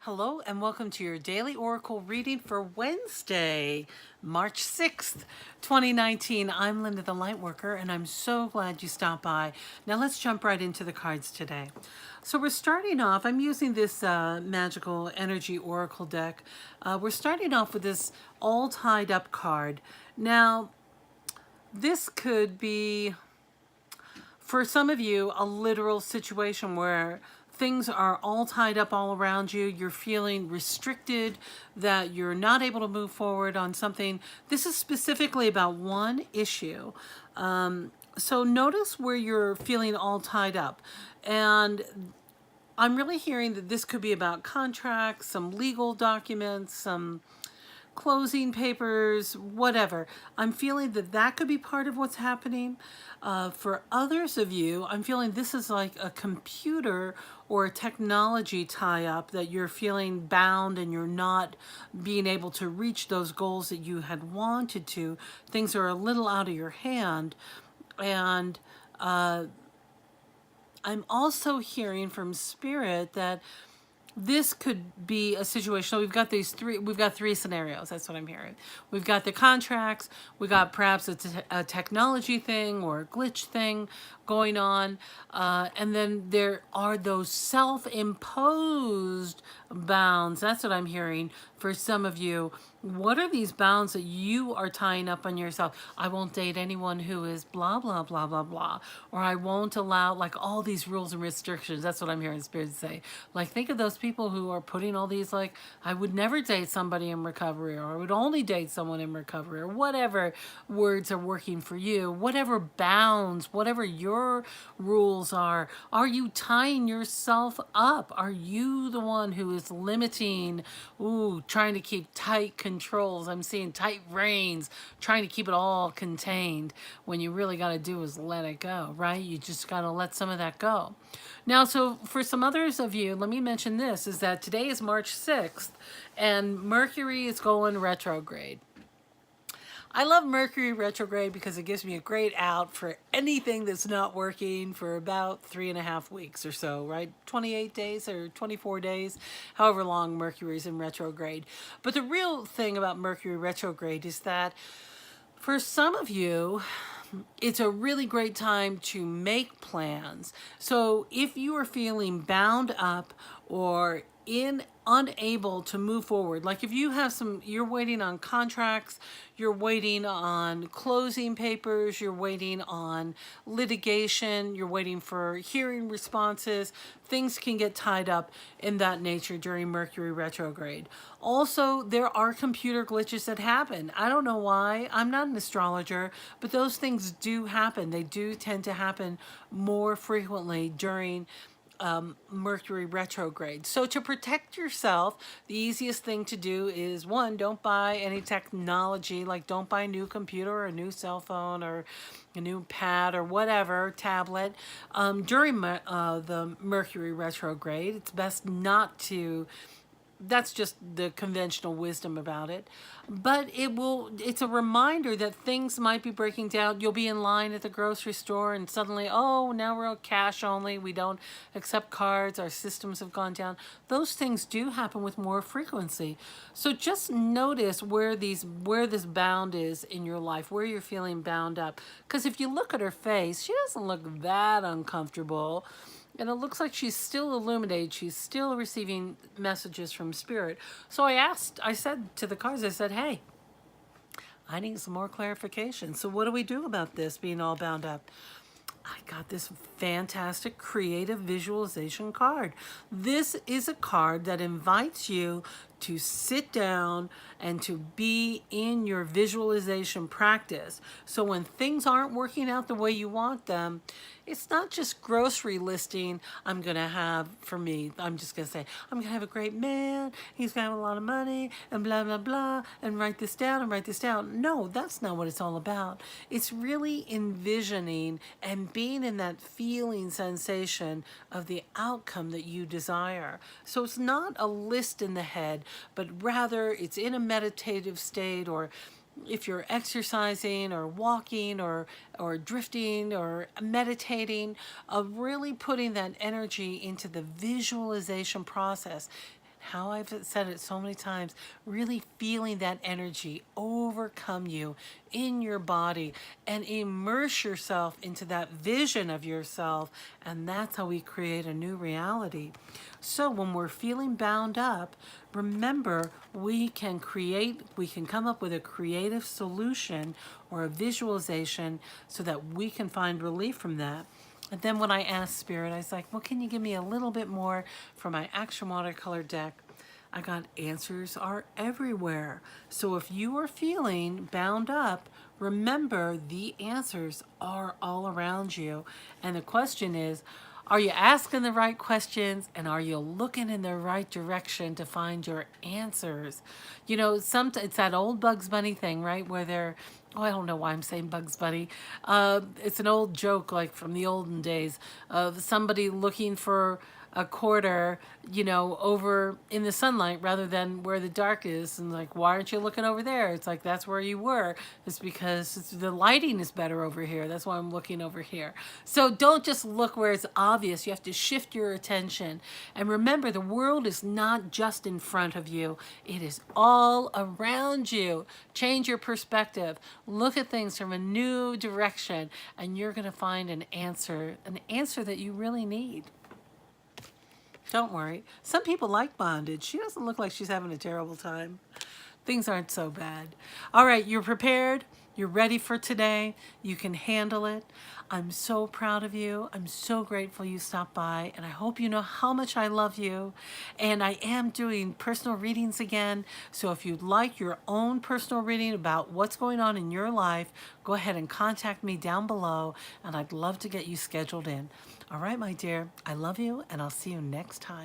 Hello and welcome to your daily oracle reading for Wednesday, March 6th, 2019. I'm Linda the Lightworker and I'm so glad you stopped by. Now let's jump right into the cards today. So we're starting off, I'm using this magical energy oracle deck. We're starting off with this all tied up card. Now this could be, for some of you, a literal situation where things are all tied up all around you. You're feeling restricted, that you're not able to move forward on something. This is specifically about one issue. So notice where you're feeling all tied up. And I'm really hearing that this could be about contracts, some legal documents, some closing papers, whatever. I'm feeling that that could be part of what's happening. For others of you, I'm feeling this is like a computer or a technology tie-up, that you're feeling bound and you're not being able to reach those goals that you had wanted to. Things are a little out of your hand. And I'm also hearing from Spirit that this could be a situation. So we've got three scenarios. That's what I'm hearing. We've got the contracts, we got perhaps a technology thing or a glitch thing going on. And then there are those self-imposed bounds. That's what I'm hearing for some of you. What are these bounds that you are tying up on yourself? I won't date anyone who is blah, blah, blah, blah, blah. Or I won't allow, like, all these rules and restrictions. That's what I'm hearing Spirit say. Like, think of those people who are putting all these, like, I would never date somebody in recovery, or I would only date someone in recovery, or whatever words are working for you, whatever bounds, whatever your rules are you tying yourself up? Are you the one who is limiting, trying to keep tight controls? I'm seeing tight reins, trying to keep it all contained, when you really got to do is let it go, right? You just got to let some of that go. Now, so for some others of you, let me mention this, is that today is March 6th and Mercury is going retrograde. I love Mercury retrograde because it gives me a great out for anything that's not working for about 3.5 weeks or so, right? 28 days or 24 days, however long Mercury's in retrograde. But the real thing about Mercury retrograde is that for some of you, it's a really great time to make plans. So if you are feeling bound up or unable to move forward, like if you have you're waiting on contracts, you're waiting on closing papers, you're waiting on litigation, you're waiting for hearing responses, things can get tied up in that nature during Mercury retrograde. Also, there are computer glitches that happen. I don't know why. I'm not an astrologer, but those things do happen. They do tend to happen more frequently during Mercury retrograde. So to protect yourself, the easiest thing to do is, one, don't buy any technology, like don't buy a new computer or a new cell phone or a new pad or whatever, tablet, during the Mercury retrograde. It's best not to. That's just the conventional wisdom about it. But it's a reminder that things might be breaking down. You'll be in line at the grocery store and suddenly, oh, now we're cash only. We don't accept cards. Our systems have gone down. Those things do happen with more frequency. So just notice where this bound is in your life, where you're feeling bound up. Because if you look at her face, she doesn't look that uncomfortable. And it looks like she's still illuminated. She's still receiving messages from Spirit. So I said to the cards, I said, hey, I need some more clarification. So what do we do about this being all bound up? I got this fantastic creative visualization card. This is a card that invites you to sit down and to be in your visualization practice. So when things aren't working out the way you want them, it's not just grocery listing. I'm just going to say, I'm going to have a great man. He's got a lot of money and blah, blah, blah, and write this down and write this down. No, that's not what it's all about. It's really envisioning and being in that feeling sensation of the outcome that you desire. So it's not a list in the head, but rather it's in a meditative state, or if you're exercising or walking or drifting or meditating, really putting that energy into the visualization process. how I've said it so many times, really feeling that energy overcome you in your body and immerse yourself into that vision of yourself. And that's how we create a new reality. So when we're feeling bound up, remember we can come up with a creative solution or a visualization so that we can find relief from that. And then when I asked Spirit, I was like, well, can you give me a little bit more for my Action Watercolor Deck? I got answers are everywhere. So if you are feeling bound up, remember the answers are all around you. And the question is, are you asking the right questions and are you looking in the right direction to find your answers? You know, it's that old Bugs Bunny thing, right? Where they're, oh, I don't know why I'm saying Bugs Bunny. It's an old joke, like from the olden days, of somebody looking for a quarter, you know, over in the sunlight rather than where the dark is. And like, why aren't you looking over there? It's like, that's where you were. It's because the lighting is better over here. That's why I'm looking over here. So don't just look where it's obvious. You have to shift your attention. And remember, the world is not just in front of you. It is all around you. Change your perspective. Look at things from a new direction, and you're going to find an answer that you really need. Don't worry. Some people like bondage. She doesn't look like she's having a terrible time. Things aren't so bad. All right, you're prepared. You're ready for today. You can handle it. I'm so proud of you. I'm so grateful you stopped by, and I hope you know how much I love you. And I am doing personal readings again, so if you'd like your own personal reading about what's going on in your life, go ahead and contact me down below, and I'd love to get you scheduled in. All right, my dear, I love you, and I'll see you next time.